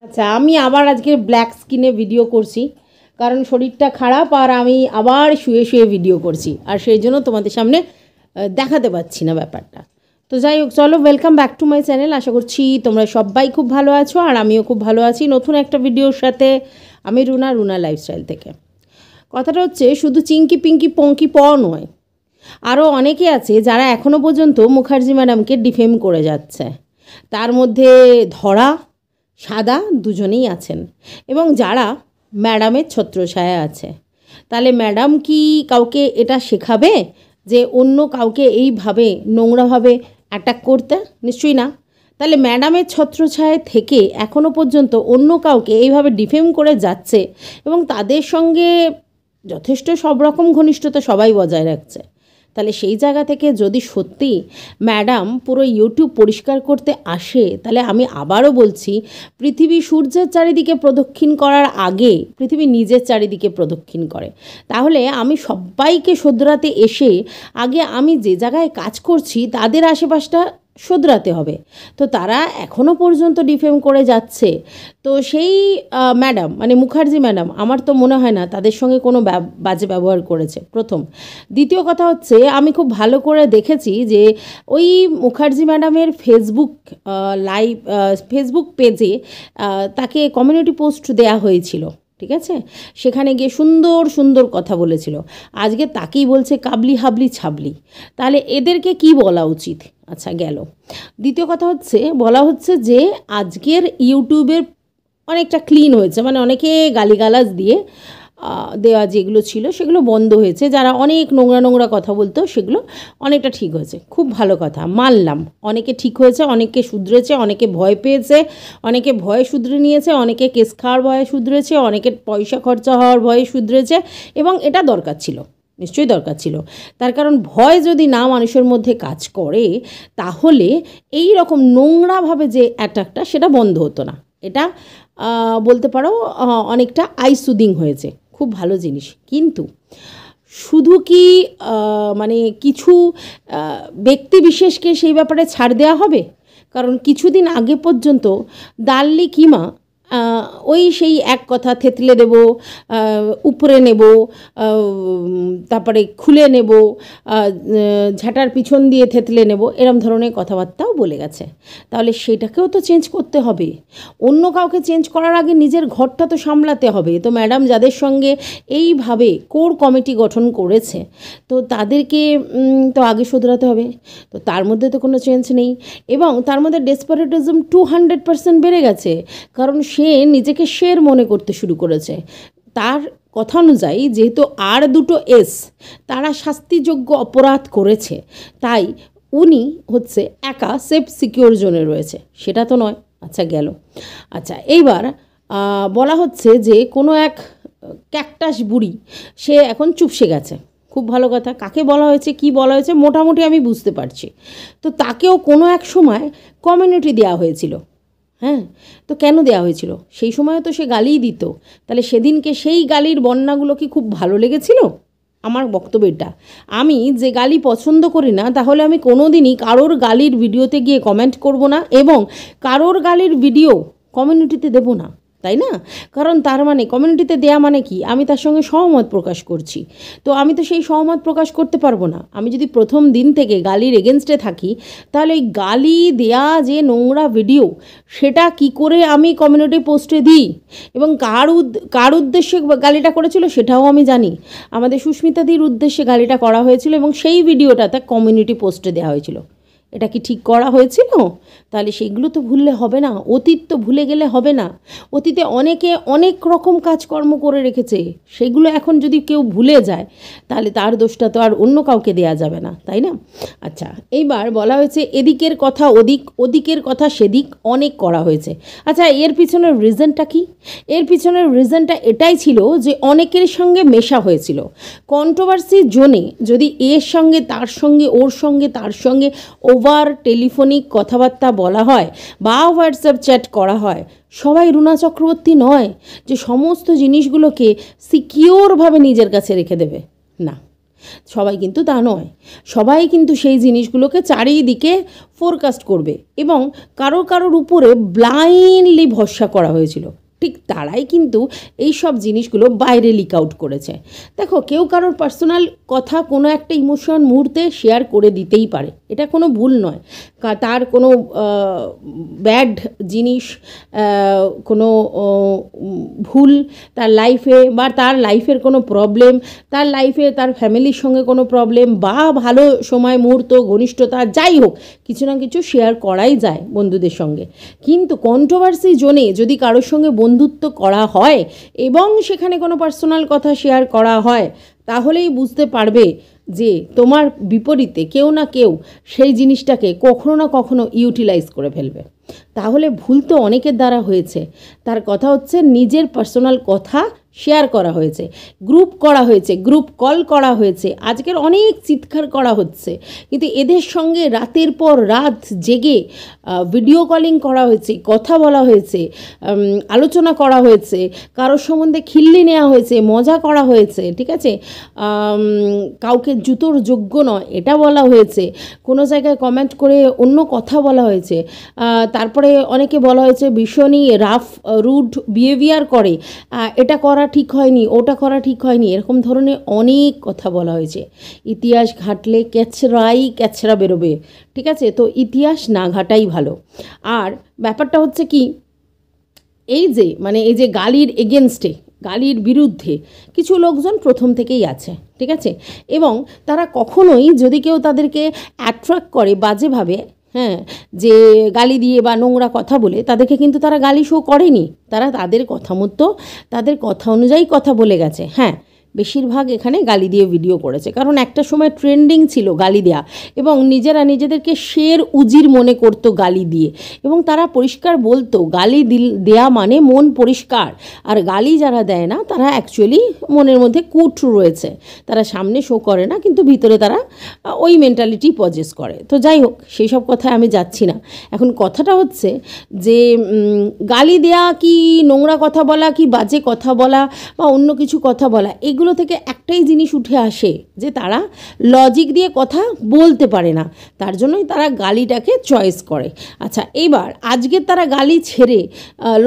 আচ্ছা, আমি আবার আজকে ব্ল্যাক স্কিনে ভিডিও করছি, কারণ শরীরটা খারাপ আর আমি আবার শুয়ে শুয়ে ভিডিও করছি, আর সেই জন্য তোমাদের সামনে দেখাতে পাচ্ছি না ব্যাপারটা। তো যাই হোক, চলো, welcome back to my channel. আশা করছি তোমরা সবাই খুব ভালো আছো, আর আমিও খুব ভালো আছি নতুন একটা ভিডিওর সাথে। আমি রুনা লাইফস্টাইল থেকে। কথাটা হচ্ছে, শুধু চিঙ্কি পিঙ্কি পঙ্কি প নয়, আরও অনেকে আছে যারা এখনও পর্যন্ত মুখার্জি ম্যাডামকে ডিফেম করে যাচ্ছে। তার মধ্যে ধরা সাদা দুজনেই আছেন, এবং যারা ম্যাডামের ছত্রছায়া আছে। তাহলে ম্যাডাম কি কাউকে এটা শেখাবে যে অন্য কাউকে এইভাবে নোংরাভাবে অ্যাটাক করতে? নিশ্চয়ই না। তাহলে ম্যাডামের ছত্রছায়া থেকে এখনও পর্যন্ত অন্য কাউকে এইভাবে ডিফেম করে যাচ্ছে, এবং তাদের সঙ্গে যথেষ্ট সব রকম ঘনিষ্ঠতা সবাই বজায় রাখছে। তাহলে সেই জায়গা থেকে যদি সত্যি ম্যাডাম পুরো ইউটিউব পরিষ্কার করতে আসে, তাহলে আমি আবারও বলছি, পৃথিবী সূর্যের চারিদিকে প্রদক্ষিণ করার আগে পৃথিবী নিজের চারিদিকে প্রদক্ষিণ করে। তাহলে আমি সবাইকে শোধরাতে এসে আগে আমি যে জায়গায় কাজ করছি তাদের আশেপাশটা শোধরাতে হবে। তো তারা এখনও পর্যন্ত ডিফেম করে যাচ্ছে। তো সেই ম্যাডাম মানে মুখার্জি ম্যাডাম, আমার তো মনে হয় না তাদের সঙ্গে কোনো বাজে ব্যবহার করেছে, প্রথম। দ্বিতীয় কথা হচ্ছে, আমি খুব ভালো করে দেখেছি যে ওই মুখার্জি ম্যাডামের ফেসবুক পেজে তাকে কমিউনিটি পোস্ট দেয়া হয়েছিল, ঠিক আছে? সেখানে গিয়ে সুন্দর সুন্দর কথা বলেছিল। আজকে তাকেই বলছে কাবলি হাবলি ছাবলি। তাহলে এদেরকে কি বলা উচিত? আচ্ছা, গেল। দ্বিতীয় কথা হচ্ছে, বলা হচ্ছে যে আজকের ইউটিউবের অনেকটা ক্লিন হয়েছে, মানে অনেকে গালিগালাজ দিয়ে দেওয়া যেগুলো ছিল সেগুলো বন্ধ হয়েছে। যারা অনেক নোংরা কথা বলতো সেগুলো অনেকটা ঠিক হয়েছে, খুব ভালো কথা, মানলাম। অনেকে ঠিক হয়েছে, অনেকে শুধরেছে, অনেকে ভয় পেয়েছে, অনেকে ভয়ে শুধরে নিয়েছে, অনেকে কেস খাওয়ার ভয়ে শুধরেছে, অনেকে পয়সা খরচা হওয়ার ভয়ে শুধরেছে, এবং এটা দরকার ছিল, নিশ্চয়ই দরকার ছিল। তার কারণ ভয় যদি না মানুষের মধ্যে কাজ করে, তাহলে এই রকম নোংরাভাবে যে অ্যাটাকটা সেটা বন্ধ হতো না। এটা বলতে পারো অনেকটা আইসুদিং হয়েছে, খুব ভালো জিনিস। কিন্তু শুধু কি মানে কিছু ব্যক্তি বিশেষকে সেই ব্যাপারে ছাড় দেওয়া হবে? কারণ কিছুদিন আগে পর্যন্ত দাল্লি কিমা ওই সেই এক কথা, থেতলে দেব, উপরে নেব, তারপরে খুলে নেব, ঝাঁটার পিছন দিয়ে থেতলে নেব, এরম ধরনের কথাবার্তাও বলে গেছে। তাহলে সেটাকেও তো চেঞ্জ করতে হবে। অন্য কাউকে চেঞ্জ করার আগে নিজের ঘরটা তো সামলাতে হবে। তো ম্যাডাম যাদের সঙ্গে এইভাবে কোর কমিটি গঠন করেছে, তো তাদেরকে তো আগে শোধরাতে হবে। তো তার মধ্যে তো কোনো চেঞ্জ নেই, এবং তার মধ্যে ডেসপারেটিজম 200% বেড়ে গেছে। কারণ সে নিজেকে শের মনে করতে শুরু করেছে। তার কথা অনুযায়ী যেহেতু আর দুটো এস তারা শাস্তিযোগ্য অপরাধ করেছে, তাই উনি হচ্ছে একা সেফ সিকিওর জোনে রয়েছে, সেটা তো নয়। আচ্ছা, গেল। আচ্ছা, এইবার বলা হচ্ছে যে কোনো এক ক্যাকটাস বুড়ি সে এখন চুপসে গেছে। খুব ভালো কথা। কাকে বলা হয়েছে, কি বলা হয়েছে, মোটামুটি আমি বুঝতে পারছি। তো তাকেও কোনো এক সময় কমিউনিটি দেওয়া হয়েছিল। হ্যাঁ, তো কেন দেওয়া হয়েছিল? সেই সময়ও তো সে গালিই দিত। তাহলে সেদিনকে সেই গালির বন্যাগুলো কি খুব ভালো লেগেছিল? আমার বক্তব্যটা, আমি যে গালি পছন্দ করি না, তাহলে আমি কোনো দিনই কারোর গালির ভিডিওতে গিয়ে কমেন্ট করব না, এবং কারোর গালির ভিডিও কমিউনিটিতে দেব না, তাই না? কারণ তার মানে কমিউনিটিতে দেয়া মানে কি, আমি তার সঙ্গে সহমত প্রকাশ করছি। তো আমি তো সেই সহমত প্রকাশ করতে পারবো না। আমি যদি প্রথম দিন থেকে গালির এগেনস্টে থাকি, তাহলে এই গালি দেয়া যে নোংরা ভিডিও, সেটা কি করে আমি কমিউনিটি পোস্টে দিই, এবং কার উদ্দেশ্যে গালিটা করেছিল সেটাও আমি জানি। আমাদের সুস্মিতাদির উদ্দেশ্যে গালিটা করা হয়েছিল, এবং সেই ভিডিওটা তার কমিউনিটি পোস্টে দেওয়া হয়েছিল। এটা কি ঠিক করা হয়েছিল? তাহলে সেইগুলো তো ভুললে হবে না, অতীত তো ভুলে গেলে হবে না। অতীতে অনেকে অনেক রকম কাজকর্ম করে রেখেছে, সেগুলো এখন যদি কেউ ভুলে যায়, তাহলে তার দোষটা তো আর অন্য কাউকে দেয়া যাবে না, তাই না? আচ্ছা, এইবার বলা হয়েছে এদিকের কথা ওদিক, ওদিকের কথা সেদিক, অনেক করা হয়েছে। আচ্ছা, এর পিছনের রিজনটা কি? এর পিছনের রিজনটা এটাই ছিল যে অনেকের সঙ্গে মেশা হয়েছিল। কন্ট্রোভার্সি জোনে যদি এর সঙ্গে তার সঙ্গে, ওর সঙ্গে তার সঙ্গে ওভার টেলিফোনিক কথাবার্তা বলা হয় বা হোয়াটসঅ্যাপ চ্যাট করা হয়, সবাই রুনা চক্রবর্তী নয় যে সমস্ত জিনিসগুলোকে সিকিওরভাবে নিজের কাছে রেখে দেবে, না। সবাই কিন্তু তা নয়। সবাই কিন্তু সেই জিনিসগুলোকে চারিদিকে ফোরকাস্ট করবে এবং কারোর উপরে ব্লাইন্ডলি ভরসা করা হয়েছিল, ঠিক তারাই কিন্তু এই সব জিনিসগুলো বাইরে লিক আউট করেছে। দেখো, কেউ কারোর পার্সোনাল কথা কোনো একটা ইমোশন মুহূর্তে শেয়ার করে দিতেই পারে, এটা কোনো ভুল নয়। তার কোনো ব্যাড জিনিস, কোনো ভুল তার লাইফে বা তার লাইফের কোনো প্রবলেম, তার লাইফে তার ফ্যামিলির সঙ্গে কোনো প্রবলেম বা ভালো সময় মুহূর্ত, ঘনিষ্ঠতা, যাই হোক কিছু না কিছু শেয়ার করাই যায় বন্ধুদের সঙ্গে। কিন্তু কন্ট্রোভার্সি জোনে যদি কারোর সঙ্গে বন্ধুত্ব করা হয় এবং সেখানে কোনো পার্সোনাল কথা শেয়ার করা হয়, তাহলেই বুঝতে পারবে যে তোমার বিপরীতে কেউ না কেউ সেই জিনিসটাকে কখনো না কখনো ইউটিলাইজ করে ফেলবে। তাহলে ভুল তো অনেকের দ্বারা হয়েছে। তার কথা হচ্ছে নিজের পার্সোনাল কথা শেয়ার করা হয়েছে, গ্রুপ করা হয়েছে, গ্রুপ কল করা হয়েছে, আজকের অনেক চিৎকার করা হচ্ছে, কিন্তু এদের সঙ্গে রাতের পর রাত জেগে ভিডিও কলিং করা হয়েছে, কথা বলা হয়েছে, আলোচনা করা হয়েছে, কারোর সম্বন্ধে খিল্লি নেওয়া হয়েছে, মজা করা হয়েছে, ঠিক আছে, কাউকে জুতোর যোগ্য নয় এটা বলা হয়েছে, কোনো জায়গায় কমেন্ট করে অন্য কথা বলা হয়েছে, তারপরে অনেকে বলা হয়েছে ভীষণই রাফ রুড বিহেভিয়ার করে, এটা করা ঠিক হয়নি, ওটা করা ঠিক হয়নি, এরকম ধরনের অনেক কথা বলা হয়েছে। ইতিহাস ঘাটলে ক্যাচরা বেরোবে, ঠিক আছে, তো ইতিহাস না ঘাটাই ভালো। আর ব্যাপারটা হচ্ছে কি, এই যে গালির এগেনস্টে, গালির বিরুদ্ধে কিছু লোকজন প্রথম থেকেই আছে, ঠিক আছে, এবং তারা কখনোই যদি কেউ তাদেরকে অ্যাট্রাক্ট করে বাজেভাবে, হ্যাঁ, যে গালি দিয়ে বা নোংরা কথা বলে, তাদেরকে কিন্তু তারা গালি শো করেনি, তারা তাদের কথা মতো তাদের কথা অনুযায়ী কথা বলে গেছে। হ্যাঁ, বেশিরভাগ এখানে গালি দিয়ে ভিডিও করেছে, কারণ একটা সময় ট্রেন্ডিং ছিল গালি দেয়া, এবং নিজেরা নিজেদেরকে শের উজির মনে করতো গালি দিয়ে, এবং তারা পরিষ্কার বলতো গালি দেয়া মানে মন পরিষ্কার, আর গালি যারা দেয় না তারা অ্যাকচুয়ালি মনের মধ্যে কুট রয়েছে, তারা সামনে শো করে না কিন্তু ভিতরে তারা ওই মেন্টালিটি পজেস করে। তো যাই হোক, সেই সব কথায় আমি যাচ্ছি না। এখন কথাটা হচ্ছে যে গালি দেয়া কি নোংরা কথা বলা কি বাজে কথা বলা বা অন্য কিছু কথা বলা, এগুলো থেকে একটাই জিনিস উঠে আসে যে তারা লজিক দিয়ে কথা বলতে পারে না, তার জন্যই তারা গালিটাকে চয়েস করে। আচ্ছা, এবার আজকে তারা গালি ছেড়ে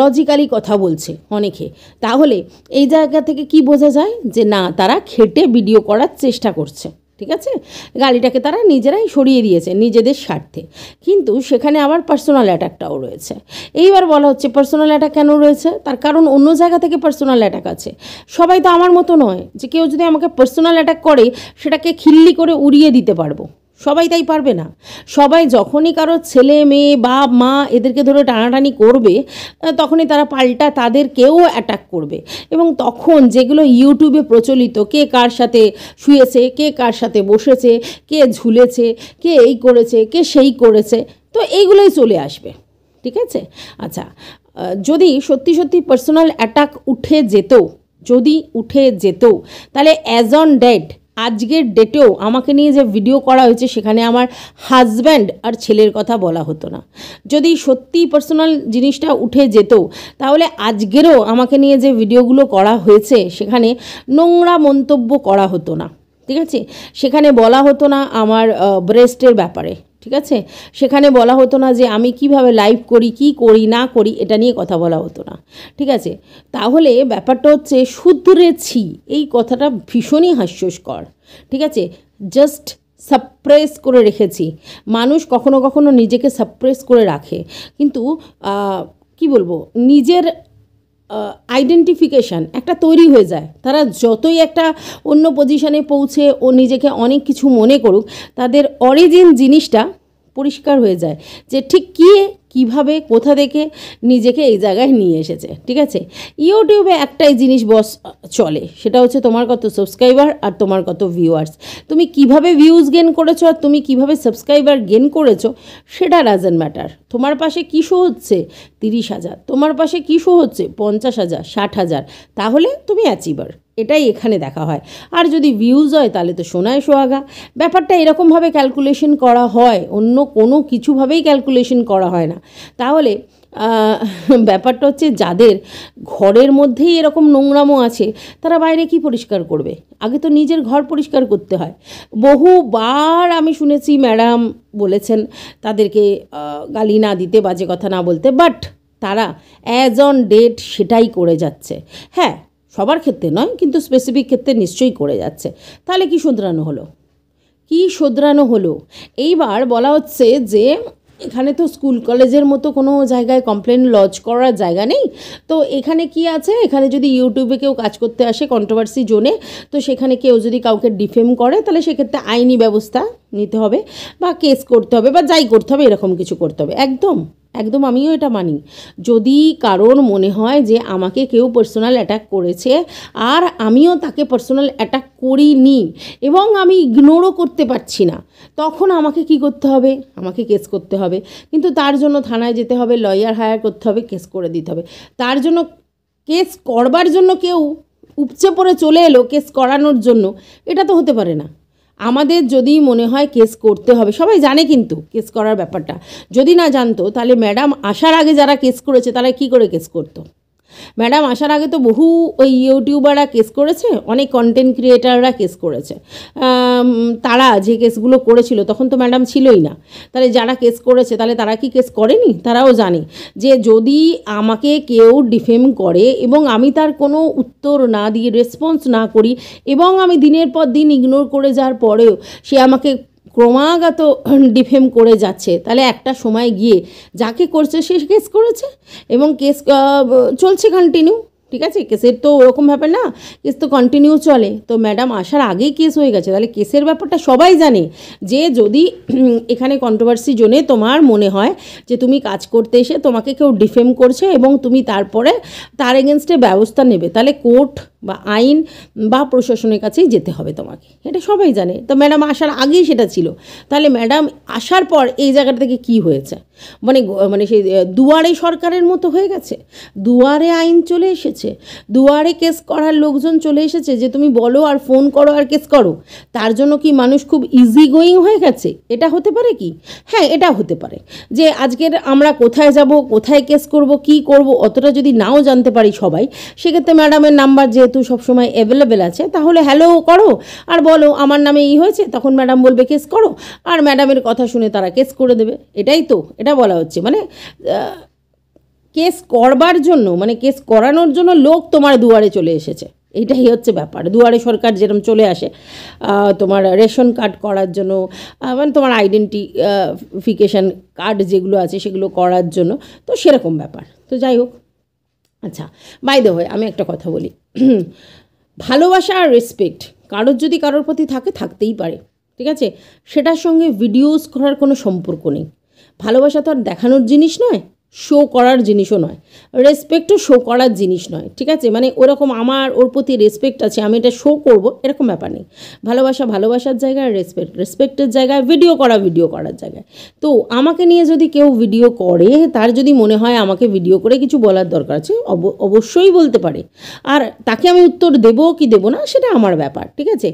লজিক্যালি কথা বলছে অনেকে, তাহলে এই জায়গা থেকে কি বোঝা যায় যে না, তারা খেটে ভিডিও করার চেষ্টা করছে, ঠিক আছে, গালিটাকে তারা নিজেরাই সরিয়ে দিয়েছে নিজেদের স্বার্থে। কিন্তু সেখানে আবার পার্সোনাল অ্যাটাকটাও রয়েছে। এইবার বলা হচ্ছে পার্সোনাল অ্যাটাক কেন রয়েছে, তার কারণ অন্য জায়গা থেকে পার্সোনাল অ্যাটাক আছে। সবাই তো আমার মতো নয় যে কেউ যদি আমাকে পার্সোনাল অ্যাটাক করে সেটাকে খিল্লি করে উড়িয়ে দিতে পারবো, সবাই তাই পারবে না। সবাই যখনই কারো ছেলে মেয়ে বাপ মা এদেরকে ধরে টানাটানি করবে, তখনই তারা পাল্টা তাদেরকেও অ্যাটাক করবে। এবং তখন যেগুলো ইউটিউবে প্রচলিত, কে কার সাথে শুয়েছে, কে কার সাথে বসেছে, কে ঝুলেছে, কে এই করেছে, কে সেই করেছে, তো এইগুলোই চলে আসবে, ঠিক আছে। আচ্ছা, যদি সত্যি সত্যি পার্সোনাল অ্যাটাক উঠে যেত তাহলে অ্যাজ অন ডেট, আজকের ডেটেও আমাকে নিয়ে যে ভিডিও করা হয়েছে সেখানে আমার হাজব্যান্ড আর ছেলের কথা বলা হতো না। যদি সত্যি পার্সোনাল জিনিসটা উঠে যেত তাহলে আজকেরও আমাকে নিয়ে যে ভিডিওগুলো করা হয়েছে সেখানে নোংরা মন্তব্য করা হতো না, ঠিক আছে, সেখানে বলা হতো না আমার ব্রেস্টের ব্যাপারে, ঠিক আছে, সেখানে বলা হতো না যে আমি কিভাবে লাইভ করি, কি করি না করি, এটা নিয়ে কথা বলা হতো না, ঠিক আছে। তাহলে ব্যাপারটা হচ্ছে শুধরেছি, এই কথাটা ভীষণই হাস্যস্কর, ঠিক আছে, জাস্ট সাপ্রেস করে রেখেছি। মানুষ কখনো কখনো নিজেকে সাপ্রেস করে রাখে, কিন্তু কি বলবো, নিজের আইডেন্টিফিকেশান একটা তৈরি হয়ে যায়। তারা যতই একটা অন্য পজিশানে পৌঁছে ও নিজেকে অনেক কিছু মনে করুক, তাদের অরিজিন জিনিসটা পরিষ্কার হয়ে যায় যে ঠিক কীভাবে কোথা থেকে নিজেকে এই জায়গায় নিয়ে এসেছে, ঠিক আছে। ইউটিউবে একটাই জিনিস বস চলে, সেটা হচ্ছে তোমার কত সাবস্ক্রাইবার আর তোমার কত ভিউয়ার্স। তুমি কিভাবে ভিউজ গেন করেছো আর তুমি কিভাবে সাবস্ক্রাইবার গেন করেছো সেটা ডাজেন্ট ম্যাটার। তোমার পাশে কী শো হচ্ছে 30,000, তোমার পাশে কী শো হচ্ছে 50,000, 60,000, তাহলে তুমি অ্যাচিভার, এটাই এখানে দেখা হয়। আর যদি ভিউজ হয় তাহলে তো সোনায় সোহাগা। ব্যাপারটা এরকমভাবে ক্যালকুলেশন করা হয়, অন্য কোনো কিছুভাবেই ক্যালকুলেশন করা হয় না। তাহলে ব্যাপারটা হচ্ছে যাদের ঘরের মধ্যেই এরকম নোংরামো আছে তারা বাইরে কি পরিষ্কার করবে? আগে তো নিজের ঘর পরিষ্কার করতে হয়। বহুবার আমি শুনেছি ম্যাডাম বলেছেন তাদেরকে গালি না দিতে, বাজে কথা না বলতে, বাট তারা অ্যাজ অন ডেট সেটাই করে যাচ্ছে। হ্যাঁ, সবার ক্ষেত্রে নয়, কিন্তু স্পেসিফিক ক্ষেত্রে নিশ্চয়ই করে যাচ্ছে। তাহলে কি শোধরানো হলো? কি শোধরানো হলো? এইবার বলা হচ্ছে যে এখানে তো স্কুল কলেজের মতো কোনো জায়গায় কমপ্লেন লজ করার জায়গা নেই, তো এখানে কি আছে, এখানে যদি ইউটিউবে কেউ কাজ করতে আসে কন্ট্রোভার্সি জোনে, তো সেখানে কেউ যদি কাউকে ডিফেম করে তাহলে সেক্ষেত্রে আইনি ব্যবস্থা নিতে হবে বা কেস করতে হবে বা যাই করতে হবে, এরকম কিছু করতে হবে। একদম একদম আমিও এটা মানি। যদি কারোর মনে হয় যে আমাকে কেউ পার্সোনাল অ্যাটাক করেছে আর আমিও তাকে পার্সোনাল অ্যাটাক করিনি এবং আমি ইগনোরও করতে পারছি না, তখন আমাকে কি করতে হবে? আমাকে কেস করতে হবে। কিন্তু তার জন্য থানায় যেতে হবে, লয়ার হায়ার করতে হবে, কেস করে দিতে হবে। তার জন্য কেস করবার জন্য কেউ উপচে পড়ে চলে এলো কেস করানোর জন্য, এটা তো হতে পারে না। আমাদের যদি মনে হয় কেস করতে হবে, সবাই জানে কিন্তু কেস করার ব্যাপারটা, যদি না জানতো তাহলে ম্যাডাম আসার আগে যারা কেস করেছে তারা কি করে কেস করতো? ম্যাডাম আসার আগে তো বহু ওই ইউটিউবাররা কেস করেছে, অনেক কন্টেন্ট ক্রিয়েটাররা কেস করেছে। তারা যে কেসগুলো করেছিল তখন তো ম্যাডাম ছিলই না। তাহলে যারা কেস করেছে তাহলে তারা কি কেস করেনি? তারাও জানে যে যদি আমাকে কেউ ডিফেম করে এবং আমি তার কোনো উত্তর না দিয়ে রেসপন্স না করি এবং আমি দিনের পর দিন ইগনোর করে যাওয়ার পরেও সে আমাকে ক্রমাগত ডিফেম করে যাচ্ছে, তাহলে একটা সময় গিয়ে যাকে করছে সে কেস করেছে এবং কেস চলছে কন্টিনিউ। ঠিক আছে, কেসের তো ওরকম ব্যাপার না, কেস তো কন্টিনিউ চলে। তো ম্যাডাম আসার আগেই কেস হয়ে গেছে, তাহলে কেসের ব্যাপারটা সবাই জানে যে যদি এখানে কন্ট্রোভার্সি জোনে তোমার মনে হয় যে তুমি কাজ করতে এসে তোমাকে কেউ ডিফেম করছে এবং তুমি তারপরে তার এগেনস্টে ব্যবস্থা নেবে, তাহলে কোর্ট বা আইন বা প্রশাসনের কাছেই যেতে হবে তোমাকে, এটা সবাই জানে। তো ম্যাডাম আসার আগেই সেটা ছিল, তাহলে ম্যাডাম আসার পর এই জায়গাটা থেকে কি হয়েছে? মানে সেই দুয়ারে সরকারের মতো হয়ে গেছে, দুয়ারে আইন চলে এসেছে, দুয়ারে কেস করার লোকজন চলে এসেছে যে তুমি বলো আর ফোন করো আর কেস করো। তার জন্য কি মানুষ খুব ইজি গোয়িং হয়ে গেছে? এটা হতে পারে কি? হ্যাঁ, এটা হতে পারে যে আজকের আমরা কোথায় যাব, কোথায় কেস করব, কি করব, অতটা যদি নাও জানতে পারি সবাই, সেক্ষেত্রে ম্যাডামের নাম্বার যেহেতু সবসময় অ্যাভেলেবেল আছে, তাহলে হ্যালো করো আর বলো আমার নামে এই হয়েছে, তখন ম্যাডাম বলবে কেস করো, আর ম্যাডামের কথা শুনে তারা কেস করে দেবে। এটাই তো, এটা বলা হচ্ছে। মানে কেস করবার জন্য, মানে কেস করানোর জন্য লোক তোমার দুয়ারে চলে এসেছে, এইটাই হচ্ছে ব্যাপার। দুয়ারে সরকার যেরকম চলে আসে তোমার রেশন কার্ড করার জন্য, মানে তোমার আইডেন্টিফিকেশান কার্ড যেগুলো আছে সেগুলো করার জন্য, তো সেরকম ব্যাপার। তো যাই হোক, আচ্ছা, বাই দ্য ওয়ে আমি একটা কথা বলি, ভালোবাসা আর রেসপেক্ট কারোর যদি কারোর প্রতি থাকে, থাকতেই পারে, ঠিক আছে, সেটার সঙ্গে ভিডিওস করার কোনো সম্পর্ক নেই। ভালোবাসা তো আর দেখানোর জিনিস নয়, শো করার জিনিসও নয়, রেসপেক্টও শো করার জিনিস নয়, ঠিক আছে। মানে ওরকম আমার ওর প্রতি রেসপেক্ট আছে, আমি এটা শো করব, এরকম ব্যাপার নেই। ভালোবাসা ভালোবাসার জায়গায়, রেসপেক্টের জায়গায়, ভিডিও করার জায়গায়। তো আমাকে নিয়ে যদি কেউ ভিডিও করে, তার যদি মনে হয় আমাকে ভিডিও করে কিছু বলার দরকার আছে, অবশ্যই বলতে পারে, আর তাকে আমি উত্তর দেবো কি দেবো না সেটা আমার ব্যাপার, ঠিক আছে।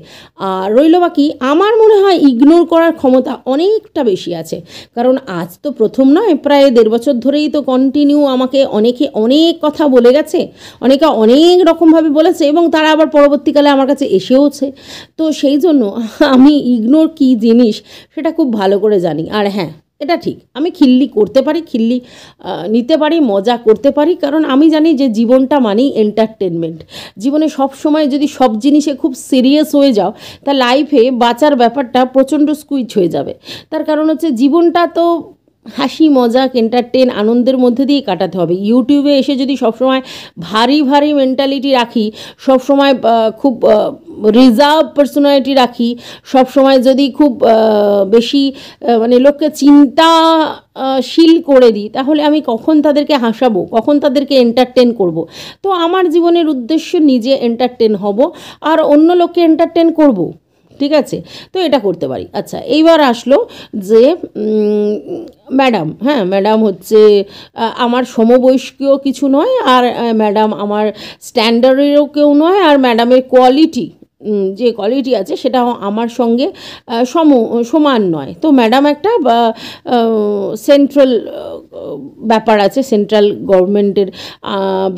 আর রইল বাকি, আমার মনে হয় ইগনোর করার ক্ষমতা অনেকটা বেশি আছে, কারণ আজ তো প্রথম নয়, প্রায় 1.5 বছর ধরেই তো কন্টিনিউ আমাকে অনেকে অনেক কথা বলে গেছে, অনেকে অনেক রকমভাবে বলেছে এবং তারা আবার পরবর্তীকালে আমার কাছে এসেওছে। তো সেই জন্য আমি ইগনোর কী জিনিস সেটা খুব ভালো করে জানি। আর হ্যাঁ, এটা ঠিক, আমি খিল্লি করতে পারি, খিল্লি নিতে পারি, মজা করতে পারি, কারণ আমি জানি যে জীবনটা মানেই এন্টারটেনমেন্ট। জীবনে সব সময় যদি সব জিনিসে খুব সিরিয়াস হয়ে যাও, তা লাইফে বাঁচার ব্যাপারটা প্রচণ্ড স্কুইচ হয়ে যাবে। তার কারণ হচ্ছে জীবনটা তো হাসি মজাক এন্টারটেন আনন্দের মধ্যে দিয়ে কাটাতে হবে। ইউটিউবে এসে যদি সবসময় ভারী ভারী মেন্টালিটি রাখি, সবসময় খুব রিজার্ভ পার্সোনালিটি রাখি, সবসময় যদি খুব বেশি মানে লোককে চিন্তাশীল করে দিই, তাহলে আমি কখন তাদেরকে হাসাবো, কখন তাদেরকে এন্টারটেন করব? তো আমার জীবনের উদ্দেশ্য নিজে এন্টারটেন হব আর অন্য লোককে এন্টারটেন করব, ঠিক আছে। তো এটা করতে পারি। আচ্ছা, এইবার আসলো যে ম্যাডাম, হ্যাঁ, ম্যাডাম হচ্ছে আমার সমবয়স্কীয় কিছু নয়, আর ম্যাডাম আমার স্ট্যান্ডার্ডেরও কেউ নয়, আর ম্যাডামের কোয়ালিটি যে কোয়ালিটি আছে সেটা আমার সঙ্গে সমান নয়। তো ম্যাডাম একটা সেন্ট্রাল ব্যাপার আছে, সেন্ট্রাল গভর্নমেন্টের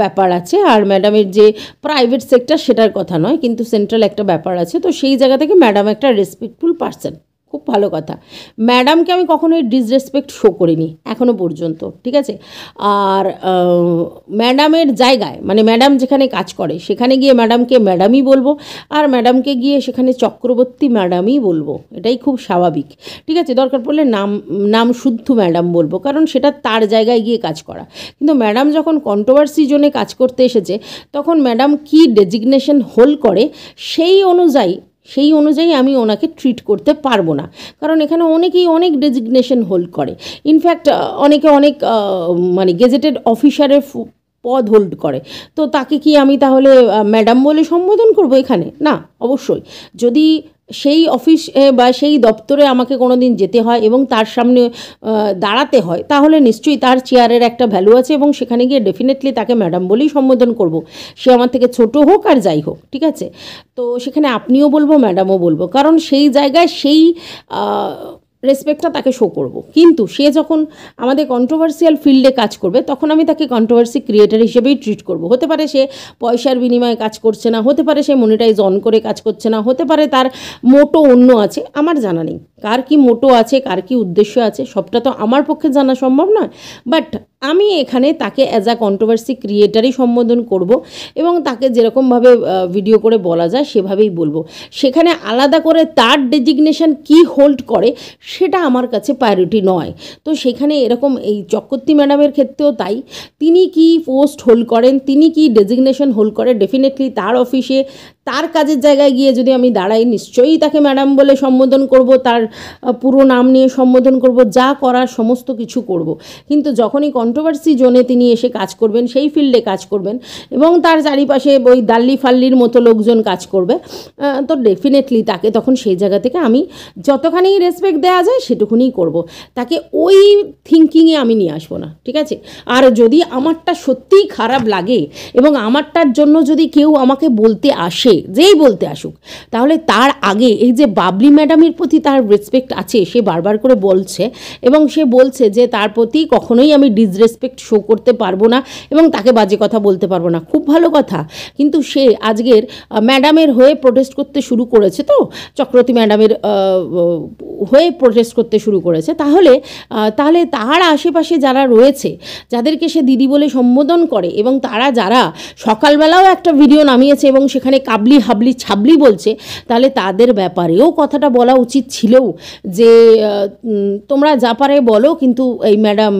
ব্যাপার আছে, আর ম্যাডামের যে প্রাইভেট সেক্টর সেটার কথা নয়, কিন্তু সেন্ট্রাল একটা ব্যাপার আছে। তো সেই জায়গা থেকে ম্যাডাম একটা রেসপেক্টফুল পার্সন, খুব ভালো কথা। ম্যাডামকে আমি কখনোই ডিসরেসপেক্ট শো করিনি এখনও পর্যন্ত, ঠিক আছে। আর ম্যাডামের জায়গায়, মানে ম্যাডাম যেখানে কাজ করে সেখানে গিয়ে ম্যাডামকে ম্যাডামই বলবো, আর ম্যাডামকে গিয়ে সেখানে চক্রবর্তী ম্যাডামই বলবো, এটাই খুব স্বাভাবিক, ঠিক আছে। দরকার পড়লে নাম শুদ্ধ ম্যাডাম বলবো, কারণ সেটা তার জায়গায় গিয়ে কাজ করা। কিন্তু ম্যাডাম যখন কন্ট্রোভার্সি জোনে কাজ করতে এসেছে, তখন ম্যাডাম কি ডেজিগনেশন হোল্ড করে সেই অনুযায়ী আমি ওনাকে ট্রিট করতে পারবো না, কারণ এখানে অনেকেই অনেক ডেজিগনেশন হোল্ড করে। ইনফ্যাক্ট অনেকে অনেক মানে গেজেটেড অফিসারের পদ হোল্ড করে। তো তাকে কি আমি তাহলে ম্যাডাম বলে সম্বোধন করব এখানে? না, অবশ্যই। যদি সেই অফিসে বা সেই দপ্তরে আমাকে কোনো দিন যেতে হয় এবং তার সামনে দাঁড়াতে হয়, তাহলে নিশ্চয়ই তার চেয়ারের একটা ভ্যালু আছে, এবং সেখানে গিয়ে ডেফিনেটলি তাকে ম্যাডাম বলেই সম্বোধন করব, সে আমার থেকে ছোট হোক আর যাই হোক, ঠিক আছে। তো সেখানে আপনিও বলবো, ম্যাডামও বলবো, কারণ সেই জায়গায় সেই রেসপেক্টটা তাকে শো করব। কিন্তু সে যখন আমাদের কন্ট্রোভার্সিয়াল ফিল্ডে কাজ করবে, তখন আমি তাকে কন্ট্রোভার্সি ক্রিয়েটার হিসেবেই ট্রিট করব। হতে পারে সে পয়সার বিনিময়ে কাজ করছে না, হতে পারে সে মনিটাইজ অন করে কাজ করছে না, হতে পারে তার মোটো অন্য আছে, আমার জানা নেই কার কি মোটো আছে, কার কি উদ্দেশ্য আছে, সবটা তো আমার পক্ষে জানা সম্ভব নয়। বাট আমি এখানে তাকে অ্যাজ আ কন্ট্রোভার্সি ক্রিয়েটারই সম্বোধন করব, এবং তাকে যেরকমভাবে ভিডিও করে বলা যায় সেভাবেই বলবো। সেখানে আলাদা করে তার ডেজিগনেশন কি হোল্ড করে সেটা আমার কাছে প্রায়োরিটি নয়। তো সেখানে এরকম এই চক্রবর্তী ম্যাডামের ক্ষেত্রেও তাই, তিনি কি পোস্ট হোল্ড করেন, তিনি কি ডেজিগনেশন হোল্ড করেন, ডেফিনেটলি তার অফিসে তার কাজের জায়গায় গিয়ে যদি আমি দাঁড়াই, নিশ্চয়ই তাকে ম্যাডাম বলে সম্বোধন করব, তার পুরো নাম নিয়ে সম্বোধন করব, যা করার সমস্ত কিছু করব। কিন্তু যখনই কন্ট্রোভার্সি জোনে তিনি এসে কাজ করবেন, সেই ফিল্ডে কাজ করবেন, এবং তার চারিপাশে ওই দাল্লি ফাল্লির মতো লোকজন কাজ করবে, তো ডেফিনেটলি তাকে তখন সেই জায়গা থেকে আমি যতখানি রেসপেক্ট দেওয়া যায় সেটুকুনি করব, তাকে ওই থিঙ্কিংয়ে আমি নিয়ে আসবো না, ঠিক আছে। আর যদি আমারটা সত্যিই খারাপ লাগে এবং আমারটার জন্য যদি কেউ আমাকে বলতে আসে, যেই বলতে আসুক, তাহলে তার আগে এই যে বাবলি ম্যাডামের প্রতি তার রেসপেক্ট আছে, সে বারবার করে বলছে, এবং সে বলছে যে তার প্রতি কখনোই আমি ডিসরেসপেক্ট শো করতে পারবো না এবং তাকে বাজে কথা বলতে পারবো না, খুব ভালো কথা। কিন্তু সে আজকের ম্যাডামের হয়ে প্রোটেস্ট করতে শুরু করেছে, তো চক্রবর্তী ম্যাডামের হয়ে প্রোটেস্ট করতে শুরু করেছে, তাহলে তার আশেপাশে যারা রয়েছে, যাদেরকে সে দিদি বলে সম্বোধন করে, এবং তারা যারা সকালবেলাও একটা ভিডিও নামিয়েছে এবং সেখানে কাবলি হাবলি ছাবলি বলছে, তাহলে তাদের ব্যাপারেও কথাটা বলা উচিত ছিল যে তোমরা যা পারে বলো, কিন্তু এই ম্যাডাম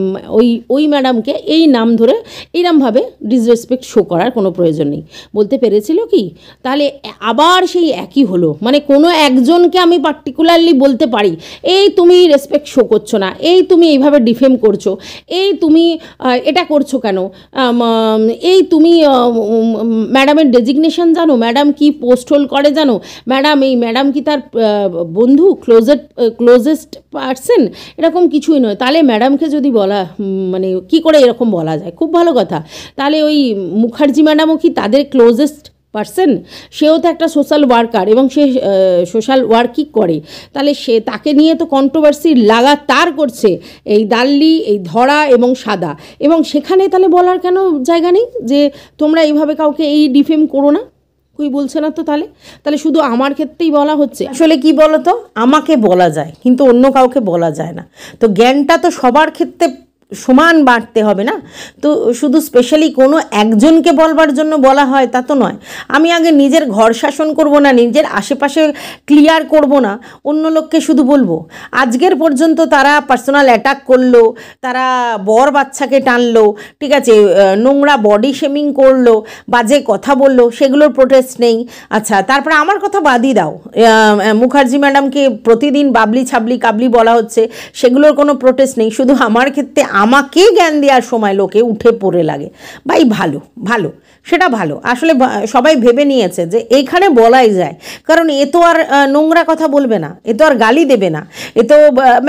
ওই ম্যাডামকে এই নাম ধরে এইরমভাবে ডিসরেসপেক্ট শো করার কোনো প্রয়োজন নেই। বলতে পেরেছিল কি? তাহলে আবার সেই একই হলো, মানে কোনো একজনকে আমি পার্টিকুলারলি বলতে পারি, এই তুমি রেসপেক্ট শো করছো না, এই তুমি এইভাবে ডিফেম করছো, এই তুমি এটা করছো কেন, এই তুমি ম্যাডামের ডেজিগনেশন জানো, ম্যাডাম কি পোস্ট হোল্ড করে জানো, ম্যাডাম কি তার বন্ধু, ক্লোজেস্ট পার্সন, এরকম কিছুই নয়। তাহলে ম্যাডামকে যদি বলা, মানে কি করে এরকম বলা যায়? খুব ভালো কথা। তাহলে ওই মুখার্জি ম্যাডামও কি তাদের ক্লোজেস্ট পার্সন? সেও তো একটা সোশ্যাল ওয়ার্কার, এবং সে সোশ্যাল ওয়ার্কই করে। তাহলে তাকে নিয়ে তো কন্ট্রোভার্সি লাগাতার করছে, এই দাল্লি, এই ধরা এবং সাদা, এবং সেখানে তাহলে বলার কেন জায়গা নেই যে তোমরা এইভাবে কাউকে এই ডিফেম করো না? কই বলছে না তো। তাহলে শুধু আমার ক্ষেত্রেই বলা হচ্ছে। আসলে কি বলো তো, আমাকে বলা যায় কিন্তু অন্য কাউকে বলা যায় না। তো জ্ঞানটা তো সবার ক্ষেত্রে সমান বাড়তে হবে না। তো শুধু স্পেশালি কোনো একজনকে বলবার জন্য বলা হয় তা তো নয়। আমি আগে নিজের ঘর শাসন করব না, নিজের আশেপাশে ক্লিয়ার করব না, অন্য লোককে শুধু বলবো। আজকের পর্যন্ত তারা পার্সোনাল অ্যাটাক করলো, তারা বর বাচ্চাকে টানলো, ঠিক আছে, নোংরা বডি শেমিং করলো, বাজে কথা বললো, সেগুলোর প্রোটেস্ট নেই। আচ্ছা, তারপরে আমার কথা বাদই দাও, মুখার্জি ম্যাডামকে প্রতিদিন বাবলি ছাবলি কাবলি বলা হচ্ছে, সেগুলোর কোনো প্রোটেস্ট নেই। শুধু আমার ক্ষেত্রে আমাকে জ্ঞান দেওয়ার সময় লোকে উঠে পড়ে লাগে। ভাই ভালো ভালো, সেটা ভালো। আসলে সবাই ভেবে নিয়েছে যে এইখানে বলাই যায়, কারণ এ তো আর নোংরা কথা বলবে না, এ তো আর গালি দেবে না, এ তো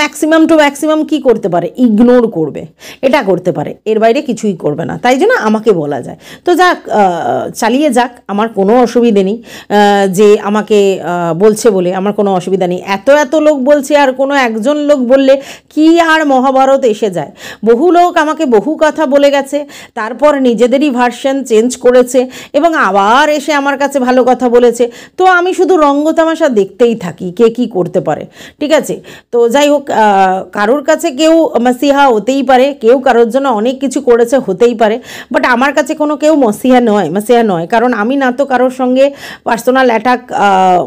ম্যাক্সিমাম টু ম্যাক্সিমাম কী করতে পারে, ইগনোর করবে, এটা করতে পারে, এর বাইরে কিছুই করবে না। তাই জন্য আমাকে বলা যায়। তো যাক, চালিয়ে যাক, আমার কোনো অসুবিধে নেই। যে আমাকে বলছে বলে আমার কোনো অসুবিধা নেই। এত এত লোক বলছে, আর কোনো একজন লোক বললে কি আর মহাভারত এসে যায়? বহু লোক আমাকে বহু কথা বলে গেছে, তারপর নিজেদেরই ভার্সন চেঞ্জ করেছে এবং আবার এসে আমার কাছে ভালো কথা বলেছে। তো আমি শুধু রঙ্গতামাশা দেখতেই থাকি কে কী করতে পারে, ঠিক আছে? তো যাই হোক, কারোর কাছে কেউ মসিহা হতেই পারে, কেউ কারোর জন্য অনেক কিছু করেছে, হতেই পারে, বাট আমার কাছে কোনো কেউ মসিহা নয়। কারণ আমি না তো কারোর সঙ্গে পার্সোনাল অ্যাটাক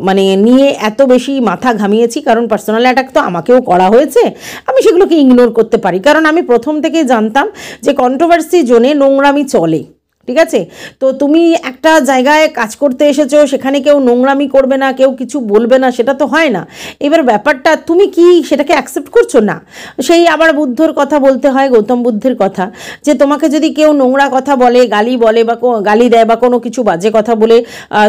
মানে নিয়ে এত বেশি মাথা ঘামিয়েছি, কারণ পার্সোনাল অ্যাটাক তো আমাকেও করা হয়েছে, আমি সেগুলোকে ইগনোর করতে পারি। কারণ আমি প্রথম থেকেই জানতাম যে কন্ট্রোভার্সি জোনে নোংরামি চলে, ঠিক আছে? তো তুমি একটা জায়গায় কাজ করতে এসেছো, সেখানে কেউ নোংরামি করবে না, কেউ কিছু বলবে না, সেটা তো হয় না। এবার ব্যাপারটা তুমি কি সেটাকে অ্যাকসেপ্ট করছো না? সেই আবার বুদ্ধর কথা বলতে হয়, গৌতম বুদ্ধের কথা, যে তোমাকে যদি কেউ নোংরা কথা বলে, গালি বলে বা গালি দেয় বা কোনো কিছু বাজে কথা বলে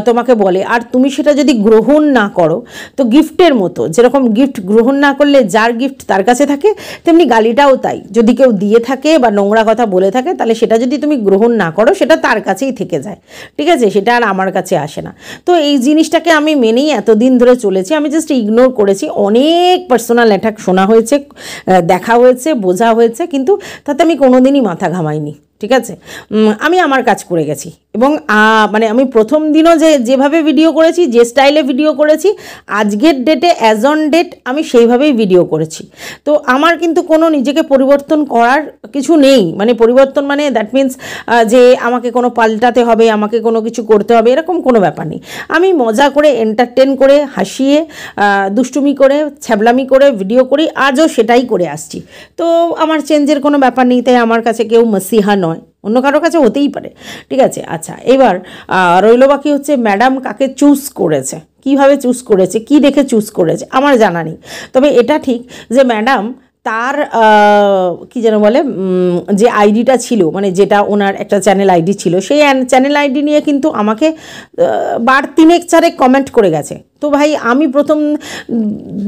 তোমাকে বলে, আর তুমি সেটা যদি গ্রহণ না করো, তো গিফটের মতো, যেরকম গিফট গ্রহণ না করলে যার গিফট তার কাছে থাকে, তেমনি গালিটাও তাই। যদি কেউ দিয়ে থাকে বা নোংরা কথা বলে থাকে, তাহলে সেটা যদি তুমি গ্রহণ না করো, সেটা তার কাছেই থেকে যায়, ঠিক আছে? সেটা আর আমার কাছে আসে না। তো এই জিনিসটাকে আমি মেনেই এতদিন ধরে চলেছি। আমি জাস্ট ইগনোর করেছি। অনেক পার্সোনাল অ্যাটাক শোনা হয়েছে, দেখা হয়েছে, বোঝা হয়েছে, কিন্তু তাতে আমি কোনোদিনই মাথা ঘামাইনি, ঠিক আছে? আমি আমার কাজ করে গেছি। এবং মানে আমি প্রথম দিনও যেভাবে ভিডিও করেছি, যে স্টাইলে ভিডিও করেছি, আজকের ডেটে অ্যাজ অন ডেট আমি সেইভাবেই ভিডিও করেছি। তো আমার কিন্তু কোনো নিজেকে পরিবর্তন করার কিছু নেই। মানে পরিবর্তন মানে দ্যাট মিনস যে আমাকে কোনো পাল্টাতে হবে, আমাকে কোনো কিছু করতে হবে, এরকম কোনো ব্যাপার নেই। আমি মজা করে, এন্টারটেন করে, হাসিয়ে, দুষ্টুমি করে, ছ্যাবলামি করে ভিডিও করি, আজও সেটাই করে আসছি। তো আমার চেঞ্জের কোনো ব্যাপার নেই। তাই আমার কাছে কেউ মসিহা নয়, অন্য কারোর কাছে হতেই পারে, ঠিক আছে? আচ্ছা, এবার রইল বাকি হচ্ছে ম্যাডাম কাকে চুজ করেছে, কিভাবে চুজ করেছে, কি দেখে চুজ করেছে, আমার জানা নেই। তবে এটা ঠিক যে ম্যাডাম তার কি যেন বলে, যে আইডিটা ছিল, মানে যেটা ওনার একটা চ্যানেল আইডি ছিল, সেই চ্যানেল আইডি নিয়ে কিন্তু আমাকে বার তিনেক চারেক কমেন্ট করে গেছে। তো ভাই আমি প্রথম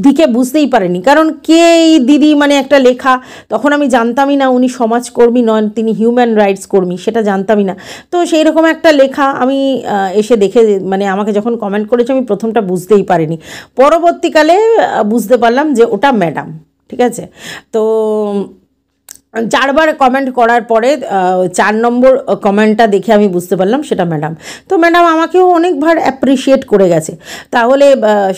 দিকে বুঝতেই পারিনি, কারণ কে এই দিদি, মানে একটা লেখা, তখন আমি জানতামই না উনি সমাজকর্মী নন, তিনি হিউম্যান রাইটস কর্মী, সেটা জানতামই না। তো সেই রকম একটা লেখা আমি এসে দেখে, মানে আমাকে যখন কমেন্ট করেছে, আমি প্রথমটা বুঝতেই পারিনি। পরবর্তীকালে বুঝতে পারলাম যে ওটা ম্যাডাম, ঠিক আছে? তো 4 বার কমেন্ট করার পরে 4 নম্বর কমেন্টটা দেখে আমি বুঝতে পারলাম সেটা ম্যাডাম। তো ম্যাডাম আমাকেও অনেকবার অ্যাপ্রিসিয়েট করে গেছে, তাহলে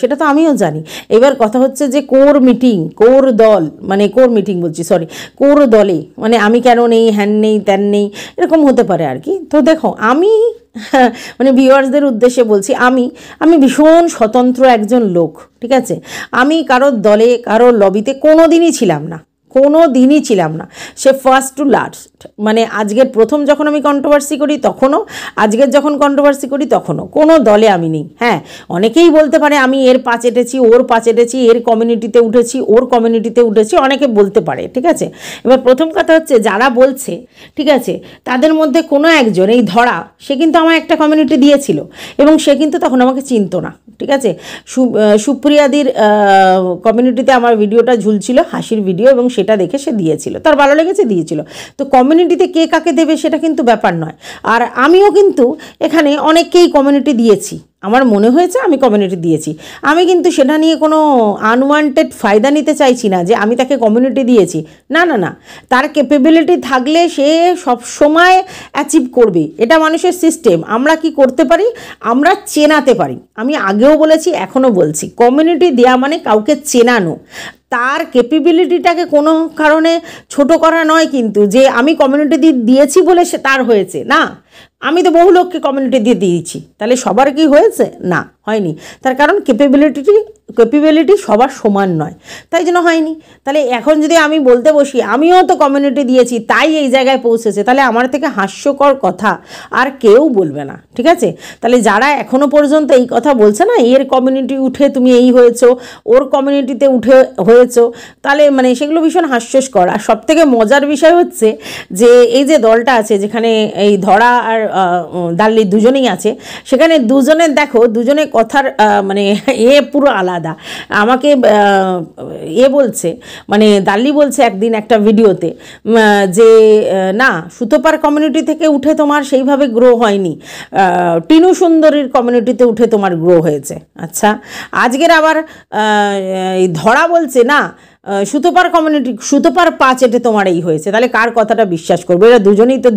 সেটা তো আমিও জানি। এবার কথা হচ্ছে যে কোর দল, মানে কোর মিটিং বলছি, সরি, কোর দলে মানে আমি কেন নেই, হ্যান নেই, ত্যান নেই, এরকম হতে পারে আর কি। তো দেখো, আমি মানে ভিউয়ার্সদের উদ্দেশ্যে বলছি, আমি ভীষণ স্বতন্ত্র একজন লোক, ঠিক আছে? আমি কারোর দলে, কারোর লবিতে কোনো দিনই ছিলাম না, সে ফার্স্ট টু লাস্ট। মানে আজকের প্রথম যখন আমি কন্ট্রোভার্সি করি তখনও, আজকের যখন কন্ট্রোভার্সি করি তখনও, কোনো দলে আমি নেই। হ্যাঁ, অনেকেই বলতে পারে আমি এর পাঁচ এঁটেছি, ওর পাঁচ এঁটেছি, এর কমিউনিটিতে উঠেছি, ওর কমিউনিটিতে উঠেছি, অনেকে বলতে পারে, ঠিক আছে? এবার প্রথম কথা হচ্ছে, যারা বলছে, ঠিক আছে, তাদের মধ্যে কোনো একজন, এই ধরা, সে কিন্তু আমার একটা কমিউনিটি দিয়েছিল এবং সে কিন্তু তখন আমাকে চিনতো না, ঠিক আছে? সুপ্রিয়াদির কমিউনিটিতে আমার ভিডিওটা ঝুলছিল, হাসির ভিডিও, এবং সেটা দেখে সে দিয়েছিল, তার ভালো লেগেছে, দিয়েছিল। তো কমিউনিটিতে কে কাকে দেবে সেটা কিন্তু ব্যাপার নয়। আর আমিও কিন্তু এখানে অনেককেই কমিউনিটি দিয়েছি, আমার মনে হয়েছে আমি কমিউনিটি দিয়েছি। আমি কিন্তু সেটা নিয়ে কোনো আনওয়ান্টেড ফায়দা নিতে চাইছি না যে আমি তাকে কমিউনিটি দিয়েছি। না, তার ক্যাপেবিলিটি থাকলে সে সবসময় অ্যাচিভ করবে, এটা মানুষের সিস্টেম। আমরা কি করতে পারি, আমরা চেনাতে পারি। আমি আগেও বলেছি, এখনও বলছি, কমিউনিটি দেওয়া মানে কাউকে চেনানো, তার ক্যাপেবিলিটিটাকে কোনো কারণে ছোট করা নয়, কিন্তু যে আমি কমিউনিটি দিয়েছি বলে সে তার হয়েছে না। আমি তো বহু লোককে কমিউনিটি দিয়ে দিয়েছি, তাহলে সবার কি হয়েছে? না, হয়নি। তার কারণ ক্যাপেবিলিটি সবার সমান নয়, তাই জন্য হয়নি। তাহলে এখন যদি আমি বলতে বসি আমিও তো কমিউনিটি দিয়েছি তাই এই জায়গায় পৌঁছেছে, তাহলে আমার থেকে হাস্যকর কথা আর কেউ বলবে না, ঠিক আছে? তাহলে যারা এখনও পর্যন্ত এই কথা বলছে না, এর কমিউনিটি উঠে তুমি এই হয়েছো, ওর কমিউনিটিতে উঠে হয়েছো, তাহলে মানে সেগুলো ভীষণ হাস্যস্কর। আর সবথেকে মজার বিষয় হচ্ছে যে এই যে দলটা আছে যেখানে এই ধরা আর দাল্লি দুজনেই আছে, সেখানে দুজনের দেখো দুজনের কথার মানে পুরো আলাদা। আমাকে বলছে, মানে দাল্লি বলছে একদিন একটা ভিডিওতে যে না, সুতোপার কমিউনিটি থেকে উঠে তোমার সেইভাবে গ্রো হয়নি, টিনু সুন্দরীর কমিউনিটিতে উঠে তোমার গ্রো হয়েছে। আচ্ছা, আজকের আবার এই ধরা বলছে না, সুতোপার পা চেটে তোমার এই হয়েছে। তাহলে কার কথাটা বিশ্বাস করবে? এরা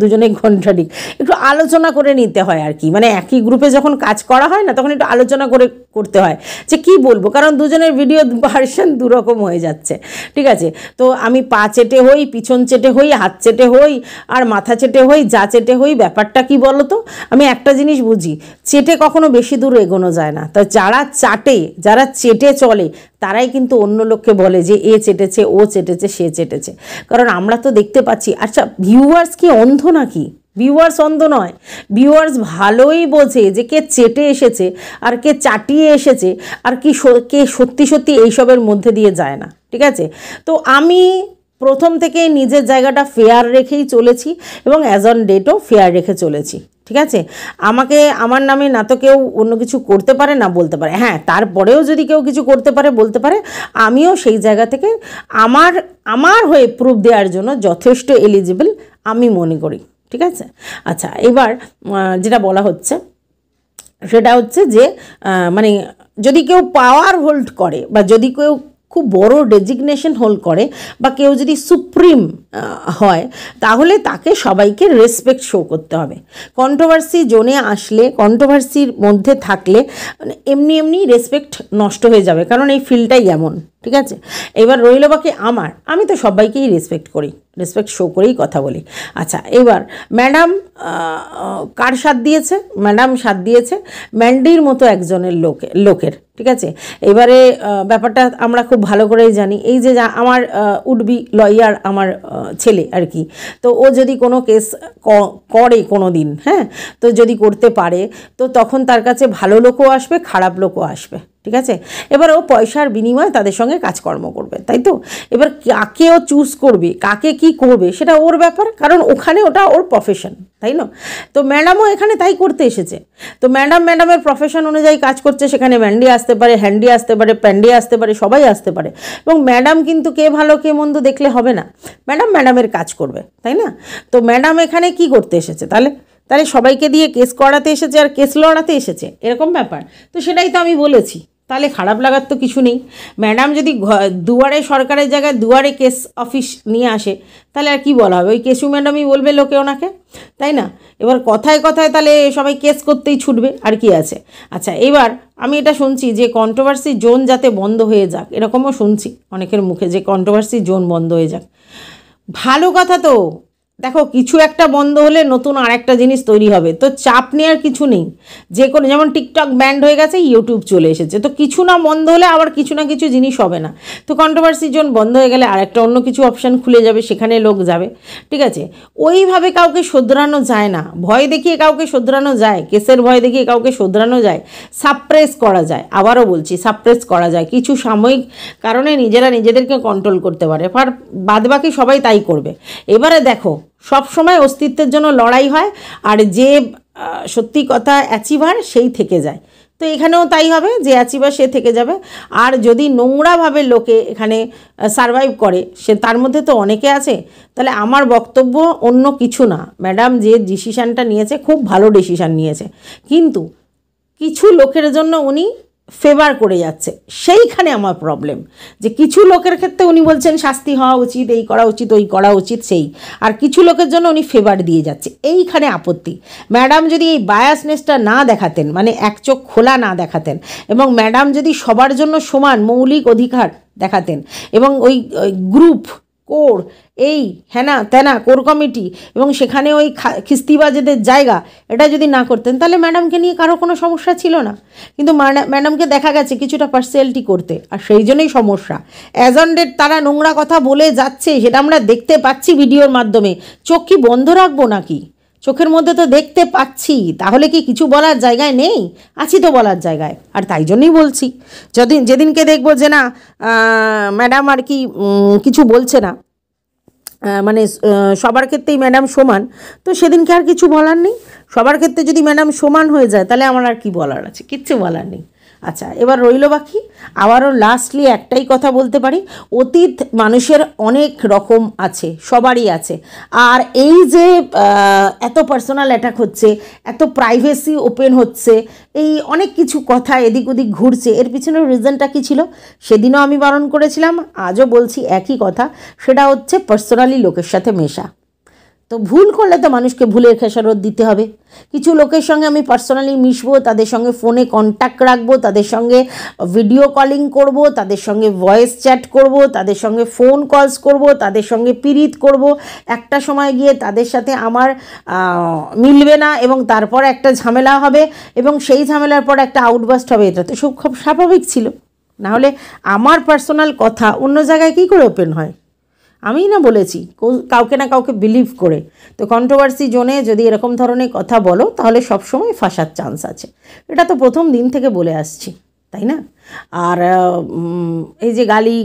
দুজনেই কন্ট্রাডিক্ট। একটু আলোচনা করে নিতে হয় আর কি, মানে একই গ্রুপে যখন কাজ করা হয় না তখন একটু আলোচনা করে করতে হয় যে কি বলবো, কারণ দুজনের ভিডিও ভার্সন দুরকম হয়ে যাচ্ছে, ঠিক আছে? তো আমি পা চেটে হই, পিছন চেটে হই, হাত চেটে হই, আর মাথা চেটে হই, যা চেটে হই, ব্যাপারটা কি বলো তো? আমি একটা জিনিস বুঝি, চেটে কখনো বেশি দূর এগোনো যায় না। তো যারা চেটে চলে তারাই কিন্তু অন্য লোককে বলে যে এ চেটেছে, ও চেটেছে, সে চেটেছে। কারণ আমরা তো দেখতে পাচ্ছি। আচ্ছা, ভিউয়ার্স কি অন্ধ নাকি? ভিউয়ার্স অন্ধ নয়, ভিউয়ার্স ভালোই বোঝে যে কে চেটে এসেছে আর কে চাটিয়ে এসেছে, আর কে সত্যি সত্যি এইসবের মধ্যে দিয়ে যায় না, ঠিক আছে? তো আমি প্রথম থেকে নিজের জায়গাটা ফেয়ার রেখেই চলেছি এবং অ্যাজ অন ডেটও ফেয়ার রেখে চলেছি, ঠিক আছে? আমার নামে না তো কেউ অন্য কিছু করতে পারে না বলতে পারে। হ্যাঁ, তারপরেও যদি কেউ কিছু করতে পারে বলতে পারে, আমিও সেই জায়গা থেকে আমার হয়ে প্রুফ দেওয়ার জন্য যথেষ্ট এলিজিবল আমি মনে করি, ঠিক আছে? আচ্ছা, এবার যেটা বলা হচ্ছে সেটা হচ্ছে যে মানে যদি কেউ পাওয়ার হোল্ড করে বা যদি কেউ খুব বড় ডেজিগনেশন হোল্ড করে বা কেউ যদি সুপ্রিম হয়, তাহলে তাকে সবাইকে রেসপেক্ট শো করতে হবে। কন্ট্রোভার্সি জোনে আসলে, কন্ট্রোভার্সির মধ্যে থাকলে এমনি রেসপেক্ট নষ্ট হয়ে যাবে, কারণ এই ফিল্ডটাই এমন, ঠিক আছে? এবার রইল বাকি আমি তো সবাইকেই রেসপেক্ট শো করেই কথা বলি। আচ্ছা, এবার ম্যাডাম কার সাথ দিয়েছে? ম্যাডাম সাথ দিয়েছে ম্যান্ডির মতো একজনের লোকের, ঠিক আছে? এবারে ব্যাপারটা আমরা খুব ভালো করেই জানি। এই যে আমার উডবি লয়ার আমার ছেলে আর কি, তো ও যদি কোনো কেস করে কোনো দিন, হ্যাঁ, তো যদি করতে পারে, তো তখন তার কাছে ভালো লোকও আসবে, খারাপ লোকও আসবে, ঠিক আছে? এবার ও পয়সার বিনিময়ে তাদের সঙ্গে কাজকর্ম করবে, তাই তো? এবার কাকে ও চুজ করবে, কাকে কি করবে, সেটা ওর ব্যাপার, কারণ ওখানে ওটা ওর প্রফেশন, তাই না? তো ম্যাডামও এখানে তাই করতে এসেছে। তো ম্যাডামের প্রফেশন অনুযায়ী কাজ করছে, সেখানে ম্যান্ডি আসতে পারে, হ্যান্ডি আসতে পারে, প্যান্ডি আসতে পারে, সবাই আসতে পারে। এবং ম্যাডাম কিন্তু কে ভালো কে মন্দ দেখলে হবে না, ম্যাডামের কাজ করবে, তাই না? তো ম্যাডাম এখানে কি করতে এসেছে? তাহলে সবাইকে দিয়ে কেস করাতে এসেছে আর কেস লড়াতে এসেছে, এরকম ব্যাপার। তো সেটাই তো আমি বলেছি, তাহলে খারাপ লাগার তো কিছু নেই। ম্যাডাম যদি দুয়ারে, সরকারের জায়গায় দুয়ারে কেস অফিস নিয়ে আসে, তাহলে আর কি বলা হবে? ওই কেসু ম্যাডামই বলবে লোকে ওনাকে, তাই না? এবার কথায় তাহলে সবাই কেস করতেই ছুটবে, আর কি আছে? আচ্ছা, এবার আমি এটা শুনছি যে কন্ট্রোভার্সি জোন যাতে বন্ধ হয়ে যাক, এরকমও শুনছি অনেকের মুখে যে কন্ট্রোভার্সি জোন বন্ধ হয়ে যাক। ভালো কথা তো, দেখো কিছু একটা বন্ধ হলে নতুন আর একটা জিনিস তৈরি হবে, তো চাপ নেওয়ার কিছু নেই। যে কোনো, যেমন টিকটক ব্যান্ড হয়ে গেছে, ইউটিউব চলে এসেছে, তো কিছু না বন্ধ হলে আবার কিছু না কিছু জিনিস হবে না। তো কন্ট্রোভার্সি জোন বন্ধ হয়ে গেলে আর একটা অন্য কিছু অপশান খুলে যাবে, সেখানে লোক যাবে, ঠিক আছে? ওইভাবে কাউকে শোধরানো যায় না, ভয় দেখিয়ে কাউকে শোধরানো যায়, কেসের ভয় দেখিয়ে কাউকে শোধরানো যায়, সাপ্রেস করা যায়। আবারও বলছি, সাপ্রেস করা যায় কিছু সাময়িক কারণে, নিজেরা নিজেদেরকে কন্ট্রোল করতে পারে, আর বাদবাকি সবাই তাই করবে। এবারে দেখো, সব সময় অস্তিত্বের জন্য লড়াই হয়, আর যে সত্যি কথা অ্যাচিভার সেই থেকে যায়। তো এখানেও তাই হবে, যে অ্যাচিভার সে থেকে যাবে। আর যদি নোংরাভাবে লোকে এখানে সারভাইভ করে, সে তার মধ্যে তো অনেকে আছে। তাহলে আমার বক্তব্য অন্য কিছু না, ম্যাডাম যে ডিসিশানটা নিয়েছে খুব ভালো ডিসিশান নিয়েছে, কিন্তু কিছু লোকের জন্য উনি ফেভার করে যাচ্ছে, সেইখানে আমার প্রবলেম। যে কিছু লোকের ক্ষেত্রে উনি বলছেন শাস্তি হওয়া উচিত, এই করা উচিত, ওই করা উচিত, সেই, আর কিছু লোকের জন্য উনি ফেভার দিয়ে যাচ্ছে, এইখানে আপত্তি। ম্যাডাম যদি এই বায়াসনেসটা না দেখাতেন, মানে এক চোখ খোলা না দেখাতেন, এবং ম্যাডাম যদি সবার জন্য সমান মৌলিক অধিকার দেখাতেন, এবং ওই গ্রুপ কোর, এই হ্যানা ত্যানা, কোর কমিটি, এবং সেখানে ওই খিস্তিবাজেদের জায়গা, এটা যদি না করতেন তাহলে ম্যাডামকে নিয়ে কারো কোনো সমস্যা ছিল না। কিন্তু ম্যাডামকে দেখা গেছে কিছুটা পার্সিয়ালিটি করতে, আর সেই জন্যই সমস্যা। অ্যাজ অন ডেট তারা নোংরা কথা বলে যাচ্ছে, সেটা আমরা দেখতে পাচ্ছি ভিডিওর মাধ্যমে। চোখ কি বন্ধ রাখবো নাকি? চোখের মধ্যে তো দেখতে পাচ্ছি, তাহলে কি কিছু বলার জায়গায় নেই? আছি তো বলার জায়গায়, আর তাই জন্যই বলছি। যেদিনকে দেখবো যে না ম্যাডাম আর কি কিছু বলছে না, মানে সবার ক্ষেত্রেই ম্যাডাম সমান, তো সেদিনকে আর কিছু বলার নেই। সবার ক্ষেত্রে যদি ম্যাডাম সমান হয়ে যায় তাহলে আমার আর কি বলার আছে? কিচ্ছু বলার নেই। আচ্ছা, এবার রইল বাকি। আবারও লাস্টলি একটাই কথা বলতে পারি, অতীত মানুষের অনেক রকম আছে, সবারই আছে। আর এই যে এত পার্সোনাল অ্যাটাক হচ্ছে, এত প্রাইভেসি ওপেন হচ্ছে, এই অনেক কিছু কথা এদিক ওদিক ঘুরছে, এর পিছনের রিজনটা কী ছিল? সেদিনও আমি বারণ করেছিলাম, আজও বলছি একই কথা, সেটা হচ্ছে পার্সোনালি লোকের সাথে মেশা। তো ভুল করলে তো মানুষকে ভুলের খেসারত দিতে হবে। কিছু লোকের সঙ্গে আমি পার্সোনালি মিশবো, তাদের সঙ্গে ফোনে কন্ট্যাক্ট রাখবো, তাদের সঙ্গে ভিডিও কলিং করব, তাদের সঙ্গে ভয়েস চ্যাট করব, তাদের সঙ্গে ফোন কলস করব, তাদের সঙ্গে পিরিত করব। একটা সময় গিয়ে তাদের সাথে আমার মিলবে না, এবং তারপর একটা ঝামেলা হবে, এবং সেই ঝামেলার পর একটা আউটবাস্ট হবে। এটা তো সব খুব স্বাভাবিক ছিল। নাহলে আমার পার্সোনাল কথা অন্য জায়গায় কী করে ওপেন হয়? আমিই না বলেছি কাউকে না কাউকে বিলিভ করে। তো কন্ট্রোভার্সি জোনে যদি এরকম ধরনের কথা বলো তাহলে সবসময় ফাঁসার চান্স আছে, এটা তো প্রথম দিন থেকে বলে আসছি, তাই না? আর এই যে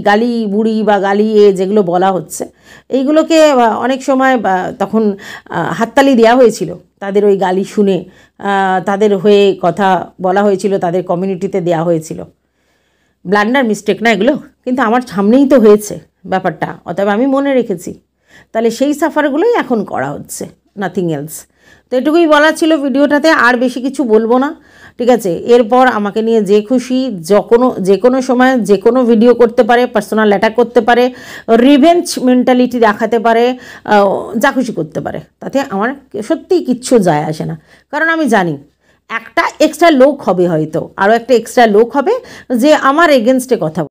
গালি বুড়ি বা গালি যেগুলো বলা হচ্ছে, এইগুলোকে অনেক সময় তখন হাততালি দেওয়া হয়েছিল, তাদের ওই গালি শুনে তাদের হয়ে কথা বলা হয়েছিল, তাদের কমিউনিটিতে দেওয়া হয়েছিল। ব্লান্ডার মিস্টেক না এগুলো, কিন্তু আমার সামনেই তো হয়েছে ব্যাপারটা, অতএব আমি মনে রেখেছি। তাহলে সেই সাফারগুলোই এখন করা হচ্ছে, নাথিং এলস। তো এটুকুই বলা ছিল ভিডিওটাতে, আর বেশি কিছু বলবো না, ঠিক আছে? এরপর আমাকে নিয়ে যে খুশি যে কোনো সময় যে কোনো ভিডিও করতে পারে, পার্সোনাল অ্যাটাক করতে পারে, রিভেঞ্জ মেন্টালিটি দেখাতে পারে, যা খুশি করতে পারে, তাতে আমার সত্যিই কিচ্ছু যায় আসে না। কারণ আমি জানি একটা এক্সট্রা লোক হবে, হয়তো আরও একটা এক্সট্রা লোক হবে যে আমার এগেনস্টে কথা